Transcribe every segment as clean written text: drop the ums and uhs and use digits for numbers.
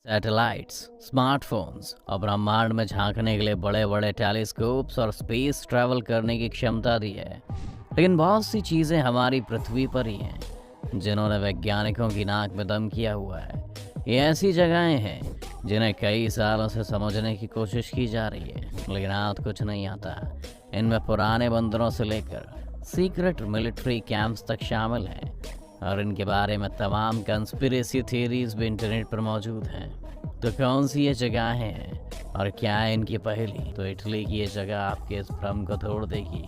Satellites, smartphones और ब्रह्मांड में झांकने के लिए बड़े बड़े टेलीस्कोप्स और स्पेस ट्रैवल करने की क्षमता दी है। लेकिन बहुत सी चीज़ें हमारी पृथ्वी पर ही हैं जिन्होंने वैज्ञानिकों की नाक में दम किया हुआ है। ये ऐसी जगहें हैं जिन्हें कई सालों से समझने की कोशिश की जा रही है, लेकिन आज कुछ नहीं आता। इनमें पुराने बंदरों से लेकर सीक्रेट मिलिट्री कैंप्स तक शामिल हैं और इनके बारे में तमाम कंस्पिरेसी थ्योरीज भी इंटरनेट पर मौजूद हैं। तो कौन सी ये जगहें हैं और क्या है इनकी पहेली? तो इटली की ये जगह आपके इस भ्रम को तोड़ देगी,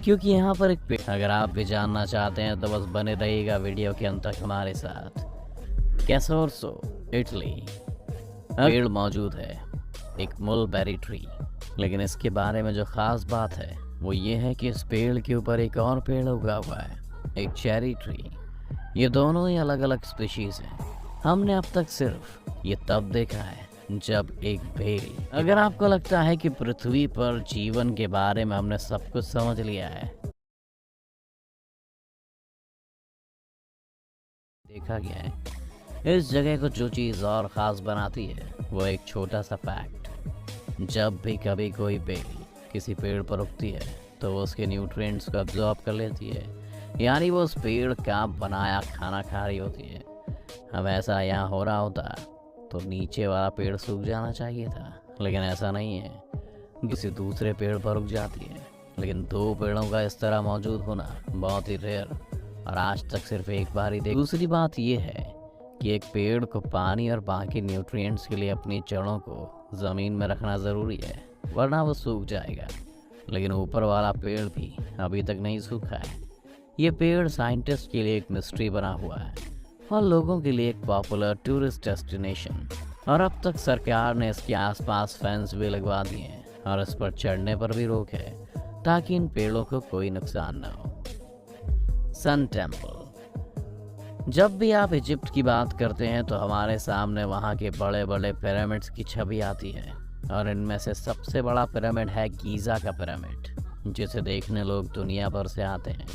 क्योंकि यहाँ पर एक पेड़। अगर आप भी जानना चाहते हैं तो बस बने रहिएगा वीडियो के अंत तक हमारे साथ। कैसोर्सो, इटली पेड़ मौजूद है, एक मुलबेरी ट्री। लेकिन इसके बारे में जो खास बात है वो ये है कि इस पेड़ के ऊपर एक और पेड़ उगा हुआ है, एक चेरी ट्री। ये दोनों ही अलग अलग स्पीशीज हैं। हमने अब तक सिर्फ ये तब देखा है जब एक बेल। अगर आपको लगता है कि पृथ्वी पर जीवन के बारे में हमने सब कुछ समझ लिया है, देखा गया है, इस जगह को जो चीज़ और ख़ास बनाती है वो एक छोटा सा फैक्ट। जब भी कभी कोई बेल किसी पेड़ पर उगती है तो वो उसके न्यूट्रिएंट्स को अब्जॉर्ब कर लेती है, यानी वो उस पेड़ का बनाया खाना खा रही होती है। अब ऐसा यहाँ हो रहा होता तो नीचे वाला पेड़ सूख जाना चाहिए था, लेकिन ऐसा नहीं है। किसी दूसरे पेड़ पर उग जाती है। लेकिन दो पेड़ों का इस तरह मौजूद होना बहुत ही रेयर और आज तक सिर्फ एक बार ही देखा। दूसरी बात यह है कि एक पेड़ को पानी और बाकी न्यूट्रिएंट्स के लिए अपनी जड़ों को ज़मीन में रखना ज़रूरी है, वरना वो सूख जाएगा। लेकिन ऊपर वाला पेड़ भी अभी तक नहीं सूखा है। ये पेड़ साइंटिस्ट के लिए एक मिस्ट्री बना हुआ है और लोगों के लिए एक पॉपुलर टूरिस्ट डेस्टिनेशन। और अब तक सरकार ने इसके आसपास फेंस भी लगवा दिए हैं और इस पर चढ़ने पर भी रोक है ताकि इन पेड़ों को कोई नुकसान न हो। Sun temple. जब भी आप इजिप्ट की बात करते हैं तो हमारे सामने वहाँ के बड़े बड़े पिरामिड्स की छवि आती है और इनमें से सबसे बड़ा पिरामिड है गीज़ा का पिरामिड, जिसे देखने लोग दुनिया भर से आते हैं।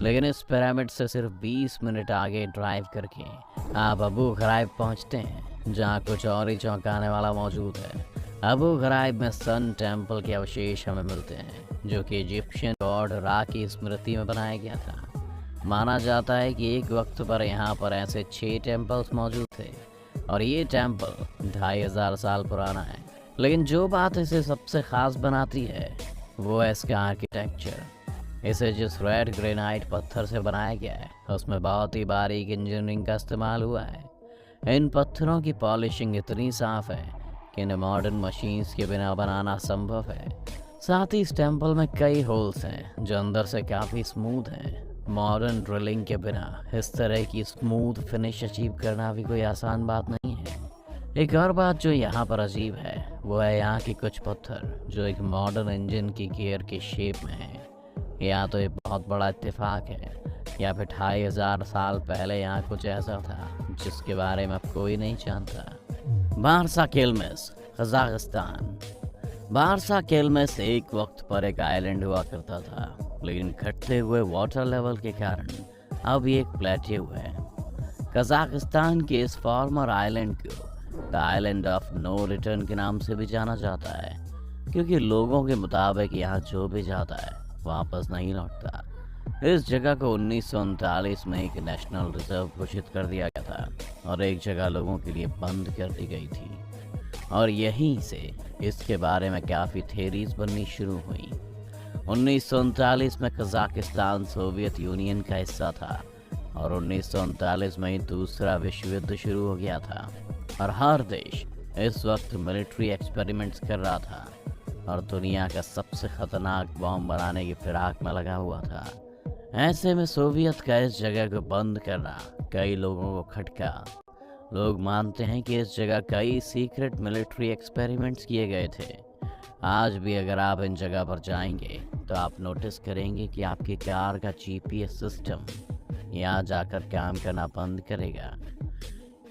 लेकिन इस पिरामिड से सिर्फ 20 मिनट आगे ड्राइव करके आप अबू घराइब पहुंचते हैं, जहां कुछ और ही चौंकाने वाला मौजूद है। अबू घराइब में सन टेम्पल के अवशेष हमें मिलते हैं, जो कि इजिप्शियन गॉड रा की स्मृति में बनाया गया था। माना जाता है कि एक वक्त पर यहाँ पर ऐसे 6 टेम्पल्स मौजूद थे और ये टेम्पल 2500 साल पुराना है। लेकिन जो बात इसे सबसे ख़ास बनाती है वो है इसका आर्किटेक्चर। इसे जिस रेड ग्रेनाइट पत्थर से बनाया गया है उसमें बहुत ही बारीक इंजीनियरिंग का इस्तेमाल हुआ है। इन पत्थरों की पॉलिशिंग इतनी साफ है कि इन्हें मॉडर्न मशीन्स के बिना बनाना संभव है। साथ ही इस टेम्पल में कई होल्स हैं जो अंदर से काफ़ी स्मूथ हैं। मॉडर्न ड्रिलिंग के बिना इस तरह की स्मूथ फिनिश अचीव करना भी कोई आसान बात नहीं है। एक और बात जो यहाँ पर अजीब है वो है यहाँ के कुछ पत्थर जो एक मॉडर्न इंजन की गियर के शेप में है। या तो ये बहुत बड़ा इत्तेफाक है या फिर 2500 साल पहले यहाँ कुछ ऐसा था जिसके बारे में अब कोई नहीं जानता। Barsa Kelmes, Kazakhstan. Barsa Kelmes एक वक्त पर एक आइलैंड हुआ करता था, लेकिन घटते हुए वाटर लेवल के कारण अब ये एक प्लेट्यू है। कजाकिस्तान के इस फॉर्मर आइलैंड को the island of no return के नाम से भी जाना जाता है, क्योंकि लोगों के मुताबिक यहाँ जो भी जाता है वापस नहीं लौटता। इस जगह को 1939 में एक नेशनल रिजर्व घोषित कर दिया गया था और एक जगह लोगों के लिए बंद कर दी गई थी। और यहीं से इसके बारे में काफ़ी थ्योरीज बननी शुरू हुई। 1939 में कजाकिस्तान सोवियत यूनियन का हिस्सा था और 1939 में ही दूसरा विश्व युद्ध शुरू हो गया था और हर देश इस वक्त मिलिट्री एक्सपेरिमेंट्स कर रहा था और दुनिया का सबसे खतरनाक बॉम्ब बनाने की फिराक में लगा हुआ था। ऐसे में सोवियत का इस जगह को बंद करना कई लोगों को खटका। लोग मानते हैं कि इस जगह कई सीक्रेट मिलिट्री एक्सपेरिमेंट्स किए गए थे। आज भी अगर आप इन जगह पर जाएंगे तो आप नोटिस करेंगे कि आपकी कार का जीपीएस सिस्टम यहाँ जाकर काम करना बंद करेगा।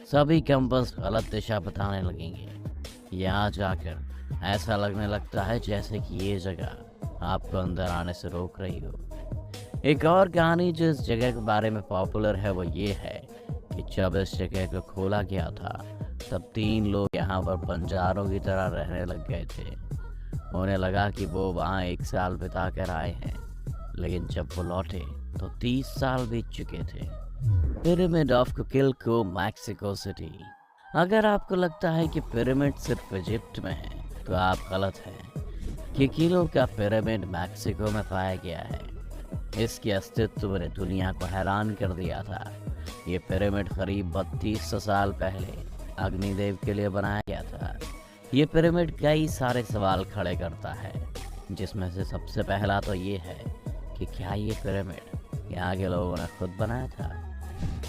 सभी कंपास गलत दिशा बताने लगेंगे। यहाँ जाकर ऐसा लगने लगता है जैसे कि ये जगह आपको अंदर आने से रोक रही हो। एक और कहानी जो इस जगह के बारे में पॉपुलर है वो ये है कि जब इस जगह को खोला गया था तब 3 लोग यहाँ पर बंजारों की तरह रहने लग गए थे। उन्हें लगा कि वो वहाँ 1 साल बिता कर आए हैं, लेकिन जब वो लौटे तो 30 साल बीत चुके थे। Pyramid of Cuicuilco, Mexico City. अगर आपको लगता है कि पिरामिड सिर्फ इजिप्ट में है तो आप गलत हैं। किकिलो का पिरामिड मैक्सिको में पाया गया है। इसके अस्तित्व ने दुनिया को हैरान कर दिया था। ये पिरामिड करीब 3200 साल पहले अग्निदेव के लिए बनाया गया था। ये पिरामिड कई सारे सवाल खड़े करता है, जिसमें से सबसे पहला तो ये है कि क्या ये पिरामिड यहाँ के लोगों ने खुद बनाया था।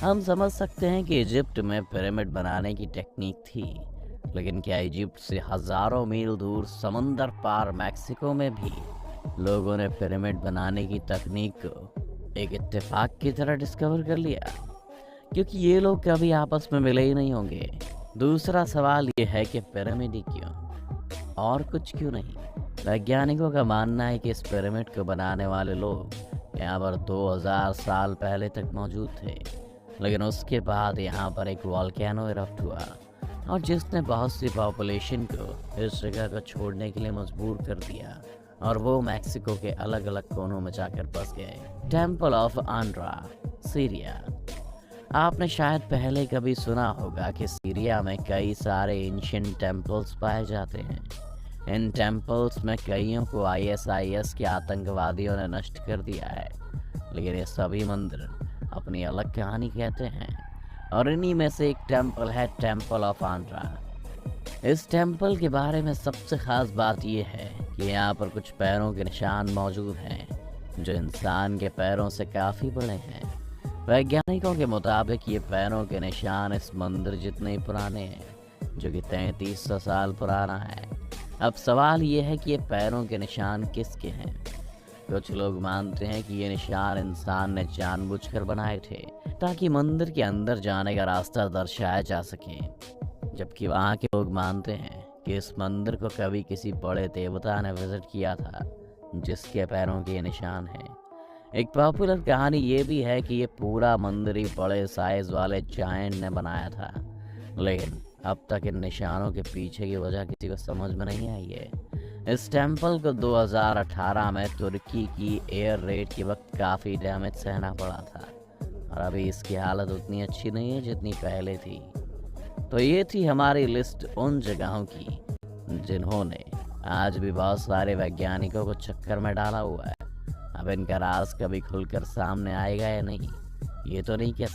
हम समझ सकते हैं कि इजिप्ट में पिरामिड बनाने की टेक्निक थी, लेकिन क्या इजिप्ट से हजारों मील दूर समंदर पार मैक्सिको में भी लोगों ने पिरामिड बनाने की तकनीक को एक इत्तेफाक की तरह डिस्कवर कर लिया? क्योंकि ये लोग कभी आपस में मिले ही नहीं होंगे। दूसरा सवाल ये है कि पिरामिड ही क्यों, और कुछ क्यों नहीं? वैज्ञानिकों का मानना है कि इस पिरामिड को बनाने वाले लोग यहाँ पर 2000 साल पहले तक मौजूद थे, लेकिन उसके बाद यहाँ पर एक वॉल्केनो इरप्ट हुआ और जिसने बहुत सी पॉपुलेशन को इस जगह को छोड़ने के लिए मजबूर कर दिया, और वो मैक्सिको के अलग अलग कोनों में जाकर बस गए। Temple of Ain Dara, Syria. आपने शायद पहले कभी सुना होगा कि सीरिया में कई सारे एंशिएंट टेम्पल्स पाए जाते हैं। इन टेम्पल्स में कईयों को ISIS के आतंकवादियों ने नष्ट कर दिया है, लेकिन ये सभी मंदिर अपनी अलग कहानी कहते हैं, और इन्हीं में से एक टेम्पल है टेम्पल ऑफ आंड्रा। इस टेम्पल के बारे में सबसे खास बात यह है कि यहाँ पर कुछ पैरों के निशान मौजूद हैं, जो इंसान के पैरों से काफ़ी बड़े हैं। वैज्ञानिकों के मुताबिक ये पैरों के निशान इस मंदिर जितने ही पुराने हैं, जो कि 3300 साल पुराना है। अब सवाल ये है कि ये पैरों के निशान किसके हैं? कुछ लोग मानते हैं कि ये निशान इंसान ने जानबूझकर बनाए थे ताकि मंदिर के अंदर जाने का रास्ता दर्शाया जा सके, जबकि वहाँ के लोग मानते हैं कि इस मंदिर को कभी किसी बड़े देवता ने विजिट किया था, जिसके पैरों के ये निशान हैं। एक पॉपुलर कहानी ये भी है कि ये पूरा मंदिर ही बड़े साइज वाले जायंट ने बनाया था, लेकिन अब तक इन निशानों के पीछे की वजह किसी को समझ में नहीं आई है। इस टेम्पल को 2018 में तुर्की की एयर रेड के वक्त काफ़ी डैमेज सहना पड़ा था, और अभी इसकी हालत उतनी अच्छी नहीं है जितनी पहले थी। तो ये थी हमारी लिस्ट उन जगहों की जिन्होंने आज भी बहुत सारे वैज्ञानिकों को चक्कर में डाला हुआ है। अब इनका राज कभी खुलकर सामने आएगा या नहीं, ये तो नहीं कह